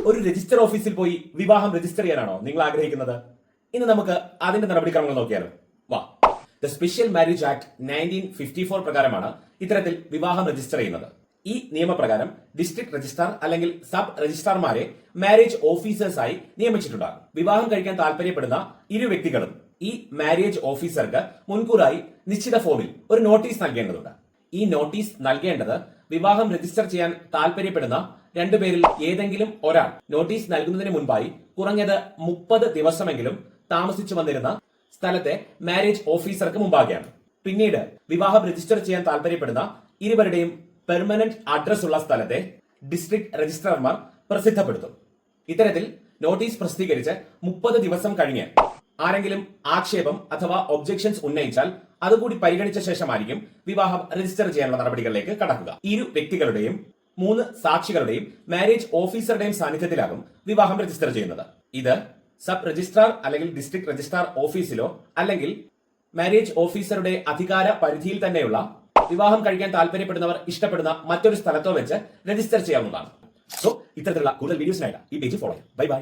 ഒരു രജിസ്റ്റർ ഓഫീസിൽ പോയി വിവാഹം രജിസ്റ്റർ ചെയ്യാനാണോ നിങ്ങൾ ആഗ്രഹിക്കുന്നത്? ഇന്ന് നമുക്ക് അതിന്റെ നടപടിക്രമങ്ങൾ നോക്കിയാലോ. വാ. ദ സ്പെഷ്യൽ മാരേജ് ആക്ട് 1954 പ്രകാരമാണ് ഇത്തരത്തിൽ വിവാഹം രജിസ്റ്റർ ചെയ്യുന്നത്. ഈ നിയമപ്രകാരം ഡിസ്ട്രിക്ട് രജിസ്ട്രാർ അല്ലെങ്കിൽ സബ് രജിസ്ട്രാർമാരെ മാരേജ് ഓഫീസേഴ്സായി നിയമിച്ചിട്ടുണ്ടാകും. വിവാഹം കഴിക്കാൻ താല്പര്യപ്പെടുന്ന ഇരു വ്യക്തികളും ഈ മാരേജ് ഓഫീസർക്ക് മുൻകൂറായി നിശ്ചിത ഫോമിൽ ഒരു നോട്ടീസ് നൽകേണ്ടതുണ്ട്. ഈ നോട്ടീസ് നൽകേണ്ടത് വിവാഹം രജിസ്റ്റർ ചെയ്യാൻ താല്പര്യപ്പെടുന്ന രണ്ടുപേരിൽ ഏതെങ്കിലും ഒരാൾ നോട്ടീസ് നൽകുന്നതിന് മുൻപായി കുറഞ്ഞത് 30 ദിവസമെങ്കിലും താമസിച്ചു വന്നിരുന്ന സ്ഥലത്തെ മാരേജ് ഓഫീസർക്ക് മുമ്പാകെയാണ്. പിന്നീട് വിവാഹം രജിസ്റ്റർ ചെയ്യാൻ താല്പര്യപ്പെടുന്ന ഇരുവരുടെയും പെർമനന്റ് അഡ്രസ് ഉള്ള സ്ഥലത്തെ ഡിസ്ട്രിക്ട് രജിസ്ട്രാർമാർ പ്രസിദ്ധപ്പെടുത്തും. ഇത്തരത്തിൽ നോട്ടീസ് പ്രസിദ്ധീകരിച്ച് 30 ദിവസം കഴിഞ്ഞ് ആരെങ്കിലും ആക്ഷേപം അഥവാ ഒബ്ജെക്ഷൻസ് ഉന്നയിച്ചാൽ അതുകൂടി പരിഗണിച്ച ശേഷമായിരിക്കും വിവാഹം രജിസ്റ്റർ ചെയ്യാനുള്ള നടപടികളിലേക്ക് കടക്കുക. ഇരു വ്യക്തികളുടെയും 3 സാക്ഷികളുടെയും മാരേജ് ഓഫീസറുടെയും സാന്നിധ്യത്തിലാകും വിവാഹം രജിസ്റ്റർ ചെയ്യുന്നത്. ഇത് സബ് രജിസ്ട്രാർ അല്ലെങ്കിൽ ഡിസ്ട്രിക്ട് രജിസ്ട്രാർ ഓഫീസിലോ അല്ലെങ്കിൽ മാരേജ് ഓഫീസറുടെ അധികാര പരിധിയിൽ തന്നെയുള്ള വിവാഹം കഴിക്കാൻ താല്പര്യപ്പെടുന്നവർ ഇഷ്ടപ്പെടുന്ന മറ്റൊരു സ്ഥലത്തോ വെച്ച് രജിസ്റ്റർ ചെയ്യാവുന്നതാണ്. സോ ഇത്തരത്തിലുള്ള കൂടുതൽ വീഡിയോസിനായിട്ട് ഈ പേജ് ഫോളോ ചെയ്യാം. Bye bye.